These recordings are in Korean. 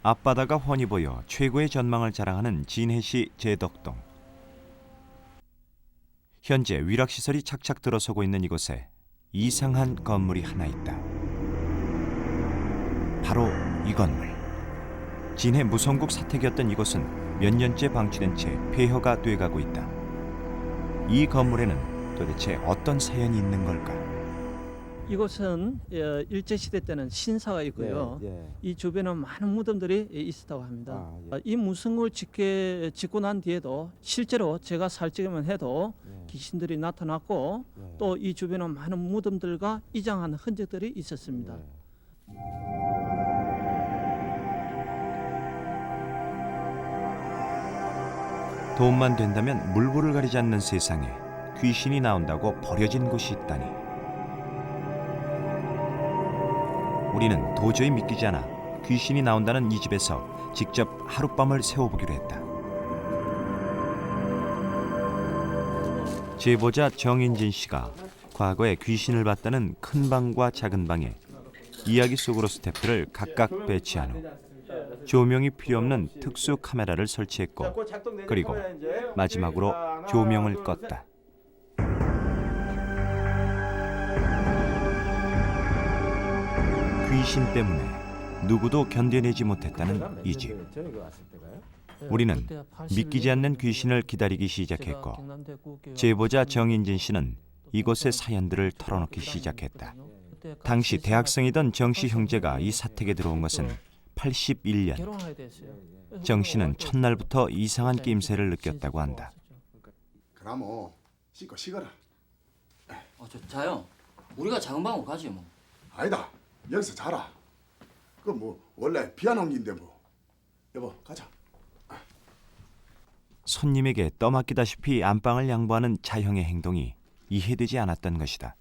앞바다가 훤히 보여 최고의 전망을 자랑하는 진해시 제덕동. 현재 위락시설이 착착 들어서고 있는 이곳에 이상한 건물이 하나 있다. 바로 이 건물. 진해 무성국 사택이었던 이곳은 몇 년째 방치된 채 폐허가 돼가고 있다. 이 건물에는 도대체 어떤 사연이 있는 걸까? 이곳은 일제시대 때는 신사가 있고요. 이 주변에 많은 무덤들이 있었다고 합니다. 이 무성을 짓고 난 뒤에도 실제로 제가 살찌기만 해도 귀신들이 나타났고 또 이 주변에 많은 무덤들과 이장한 흔적들이 있었습니다. 돈만 된다면 물불을 가리지 않는 세상에 귀신이 나온다고 버려진 곳이 있다니. 우리는 도저히 믿기지 않아 귀신이 나온다는 이 집에서 직접 하룻밤을 새워보기로 했다. 제보자 정인진 씨가 과거에 귀신을 봤다는 큰 방과 작은 방에 이야기 속으로 스태프를 각각 배치한 후 조명이 필요 없는 특수 카메라를 설치했고, 그리고 마지막으로 조명을 껐다. 귀신 때문에 누구도 견뎌내지 못했다는 이 집. 우리는 믿기지 않는 귀신을 기다리기 시작했고, 제보자 정인진 씨는 이곳의 사연들을 털어놓기 시작했다. 당시 대학생이던 정 씨 형제가 이 사택에 들어온 것은 81년. 정 씨는 첫날부터 이상한 낌새를 느꼈다고 한다. 그럼 씻고 식어라. 자요. 우리가 작은 방으로 가지 뭐. 아니다. 여기서 자라. 그 뭐 원래 비안 옮긴데 뭐. 여보 가자. 손님에게 떠맡기다시피 안방을 양보하는 자형의 행동이 이해되지 않았던 것이다.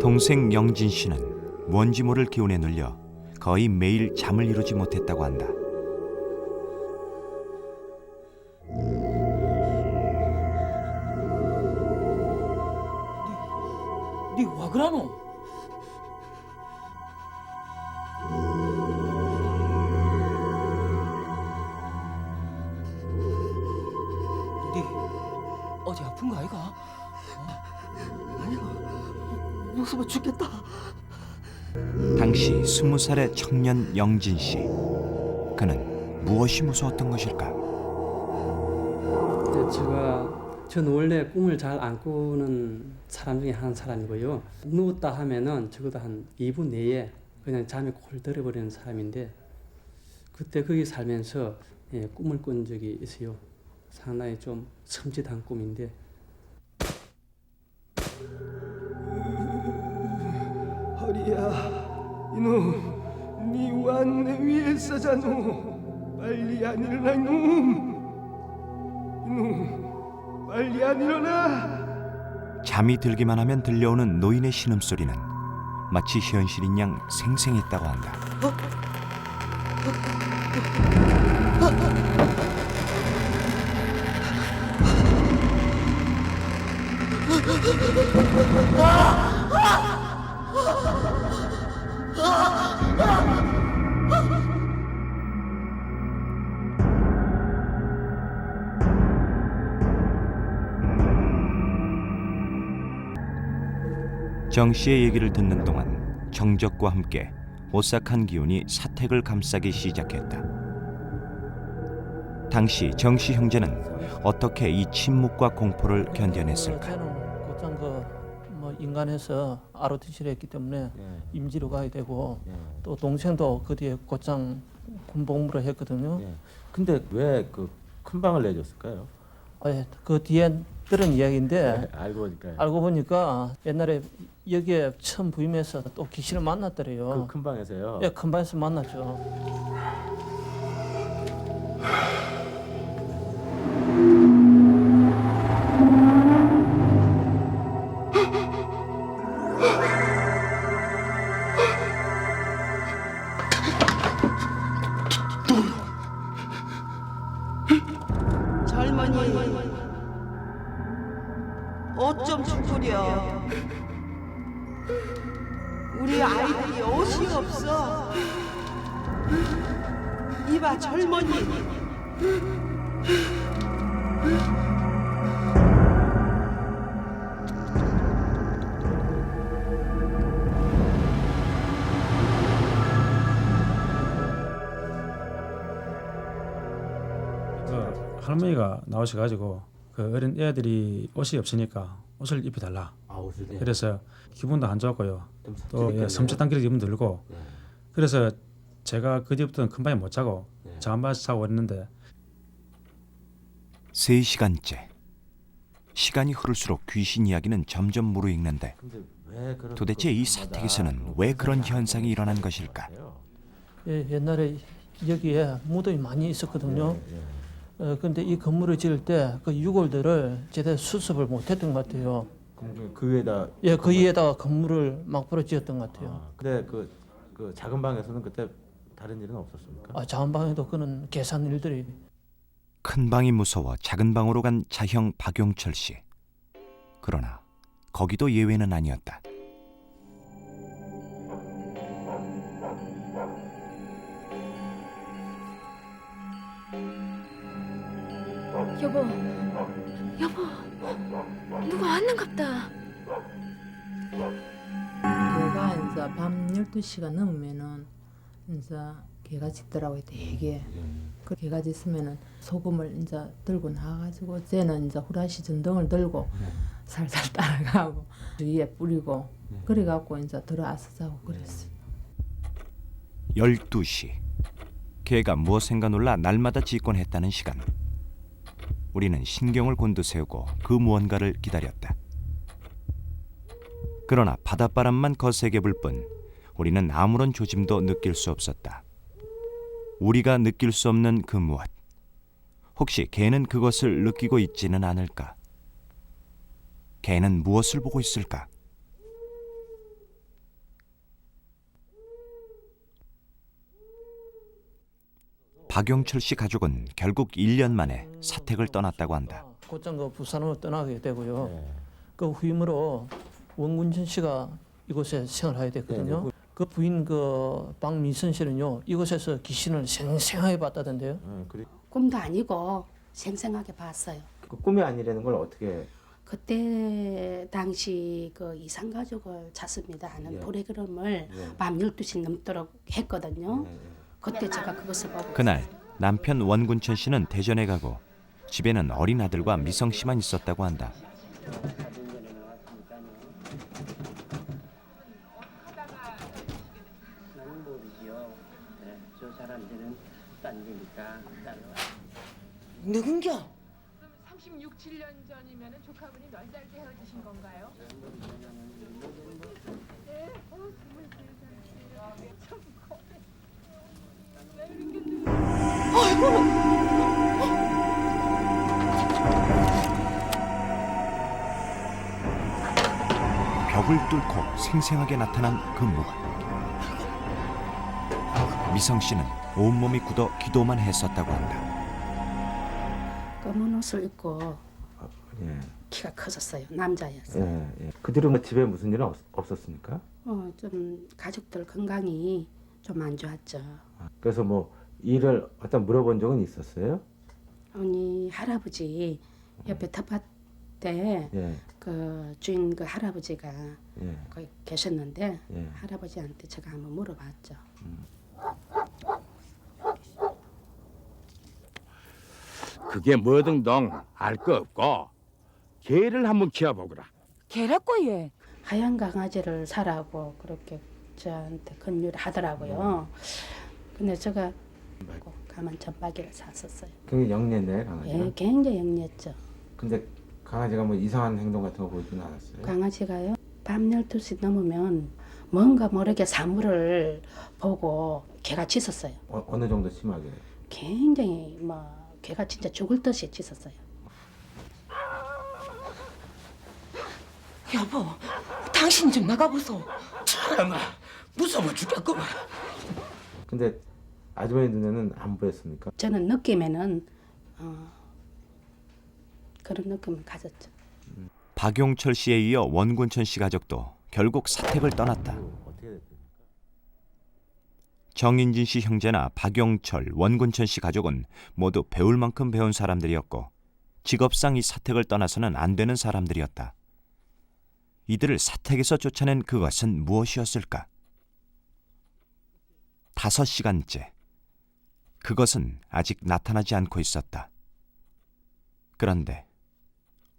동생 영진 씨는 뭔지 모를 기운에 눌려 거의 매일 잠을 이루지 못했다고 한다. 니 와 그러노? 니 어디 아픈 거 아이가? 무서워 죽겠다. 당시 20살의 청년 영진 씨. 그는 무엇이 무서웠던 것일까? 저는 원래 꿈을 잘 안 꾸는 사람 중에 한 사람이고요. 누웠다 하면은 적어도 한 2분 내에 그냥 잠에 콜 들어버리는 사람인데, 그때 거기 살면서 꿈을 꾼 적이 있어요. 상당히 좀 섬찟한 꿈인데. 허리야, 이놈, 니 완내 위에 싸자노. 빨리 안 일어나 이놈. 이놈, 빨리 안 일어나. 잠이 들기만 하면 들려오는 노인의 신음소리는 마치 현실인 양 생생했다고 한다. 정 씨의 얘기를 듣는 동안 정적과 함께 오싹한 기운이 사택을 감싸기 시작했다. 당시 정 씨 형제는 어떻게 이 침묵과 공포를 견뎌냈을까? 저는 곧장 인간에서 아르티시를 했기 때문에 임지로 가야 되고 또 동생도 그 뒤에 곧장 군복무를 했거든요. 근데 왜 그 큰 방을 내줬을까요? 그 뒤에 들은 이야기인데 알고 보니까 옛날에 여기에 처음 부임해서 또 귀신을 만났더래요. 그 큰 방에서요. 예, 큰 방에서 만났죠. 젊은이 어쩜 죽으려. 우리 아이들이 옷이 없어. 이봐 젊은이. 그 할머니가 나오셔가지고 그 어린 애들이 옷이 없으니까 옷을 입혀달라. 그래서 기분도 안 좋았고요. 또 섬찟단기를 기분 들고. 그래서 제가 그 뒤부터는 큰 밤에 못 자고 잠만 자고 있는데 3시간째. 시간이 흐를수록 귀신 이야기는 점점 무르익는데 도대체 이 사택에서는 왜 그런 현상이 일어난 것일까? 예, 옛날에 여기에 무덤이 많이 있었거든요. 근데 이 건물을 지을 때 그 유골들을 제대로 수습을 못했던 것 같아요. 그 위에다 예, 그 위에다가 건물을 막부러 지었던 것 같아요. 근데 그 작은 방에서는 그때 다른 일은 없었습니까? 작은 방에도 그런 계산 일들이. 큰 방이 무서워 작은 방으로 간 자형 박용철 씨. 그러나 거기도 예외는 아니었다. 여보, 여보, 누가 왔는갑다. 걔가 이제 밤 12시가 넘으면은 이제 개가 짖더라고요. 되게. 그 개가 짖으면은 소금을 이제 들고 나가지고 쟤는 이제 후라시 전등을 들고 살살 따라가고 주위에 뿌리고 그래갖고 이제 들어와서 자고 그랬어요. 12시. 개가 무엇인가 놀라 날마다 짖곤 했다는 시간. 우리는 신경을 곤두세우고 그 무언가를 기다렸다. 그러나 바닷바람만 거세게 불 뿐 우리는 아무런 조짐도 느낄 수 없었다. 우리가 느낄 수 없는 그 무엇. 혹시 개는 그것을 느끼고 있지는 않을까? 개는 무엇을 보고 있을까? 박용철 씨 가족은 결국 1년 만에 사택을 떠났다고 한다. 곧장 그 부산으로 떠나게 되고요. 그 후임으로 원군천 씨가 이곳에 생활하게 됐거든요. 그 부인 그 박미선 씨는요, 이곳에서 귀신을 생생하게 봤다던데요. 꿈도 아니고 생생하게 봤어요. 그 꿈이 아니라는 걸 어떻게? 그때 당시 그 이산가족을 찾습니다 하는 프로그램을 밤 12시 넘도록 했거든요. 그때 제가 그것을 보고 그날 남편 원군천 씨는 대전에 가고 집에는 어린 아들과 미성 씨만 있었다고 한다. 누군겨? 36, 7년 전이면 조카분이 몇 살 때 헤어지신 건가요? 네, 23살. 참 벽을 뚫고 생생하게 나타난 그 무엇. 미성 씨는 온몸이 굳어 기도만 했었다고 한다. 검은 옷을 입고 키가 커졌어요. 남자였어요. 그 뒤로 뭐 집에 무슨 일은 없었습니까? 좀 가족들 건강이 좀 안 좋았죠. 그래서 뭐 일을 갖다 물어본 적은 있었어요? 언니 할아버지 옆에 텃밭에 그 주인 그 할아버지가 거기 계셨는데 할아버지한테 제가 한번 물어봤죠. 그게 뭐든 알 거 없고 개를 한번 키워보거라. 개라고 얘. 하얀 강아지를 사라고 그렇게 저한테 권유를 하더라고요. 근데 제가 가만 점박이를 샀었어요. 굉장히 영리했네 강아지가. 예, 굉장히 영리했죠. 근데 강아지가 뭐 이상한 행동 같은 거 보이지는 않았어요? 강아지가요? 밤 12시 넘으면 뭔가 모르게 사물을 보고 개가 짖었어요. 어느 정도 심하게? 굉장히 개가 진짜 죽을 듯이 짖었어요. 여보, 당신 좀 나가보소. 참아, 무서워 죽겠구만. 근데 아주머니 눈에는 안 보였습니까? 저는 느낌에는 그런 느낌을 가졌죠. 박용철 씨에 이어 원군천 씨 가족도 결국 사택을 떠났다. 정인진 씨 형제나 박용철, 원군천 씨 가족은 모두 배울 만큼 배운 사람들이었고 직업상 이 사택을 떠나서는 안 되는 사람들이었다. 이들을 사택에서 쫓아낸 그것은 무엇이었을까? 5시간째. 그것은 아직 나타나지 않고 있었다. 그런데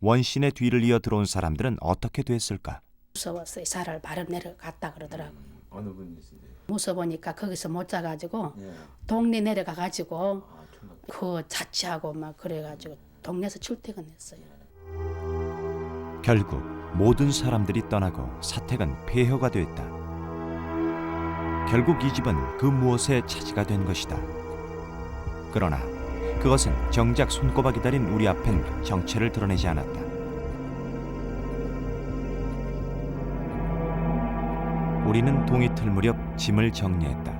원신의 뒤를 이어 들어온 사람들은 어떻게 됐을까? 무서웠어요. 차를 바로 내려갔다 그러더라고요. 어느 분이신데? 무서우니까 거기서 못 자가지고 동네 내려가가지고 그 자취하고 막 그래가지고 동네에서 출퇴근했어요. 결국 모든 사람들이 떠나고 사택은 폐허가 됐다. 결국 이 집은 그 무엇의 차지가 된 것이다. 그러나 그것은 정작 손꼽아 기다린 우리 앞엔 정체를 드러내지 않았다. 우리는 동이틀 무렵 짐을 정리했다.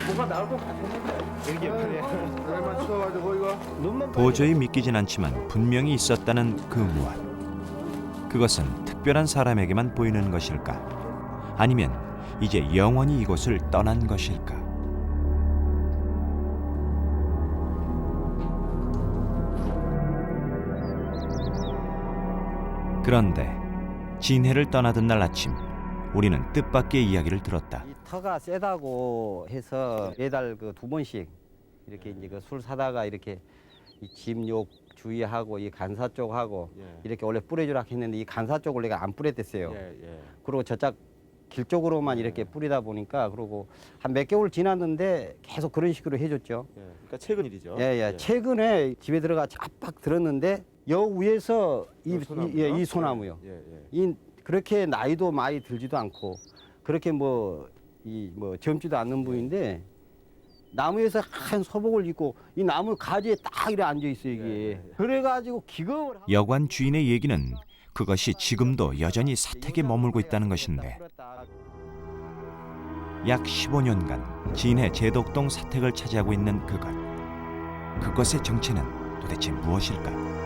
뭐가 나올 것 같았는데 이게 그래만 추워가지고 이거 눈만 도저히 믿기진 않지만 분명히 있었다는 그 무엇. 그것은 특별한 사람에게만 보이는 것일까? 아니면 이제 영원히 이곳을 떠난 것일까? 그런데 진해를 떠나던 날 아침 우리는 뜻밖의 이야기를 들었다. 이 터가 세다고 해서 매달 그 2번씩 이렇게 이제 그 술 사다가 이렇게 이 집욕 주의하고 이 간사 쪽하고 이렇게 원래 뿌려주라 했는데 이 간사 쪽을 내가 안 뿌렸댔어요. 그리고 저쪽 길 쪽으로만 이렇게 뿌리다 보니까 그러고 한 몇 개월 지났는데 계속 그런 식으로 해줬죠. 그러니까 최근 일이죠. 최근에 집에 들어가 압박 들었는데 여 위에서 이 소나무요. 이 그렇게 나이도 많이 들지도 않고 그렇게 뭐 젊지도 않는 분인데 나무에서 한 소복을 입고 이 나무 가지에 딱 이래 앉아 있어요 이게. 그래가지고 기겁을. 여관 주인의 얘기는 그것이 지금도 여전히 사택에 머물고 있다는 것인데 약 15년간 진해 제덕동 사택을 차지하고 있는 그것. 그것의 정체는 도대체 무엇일까?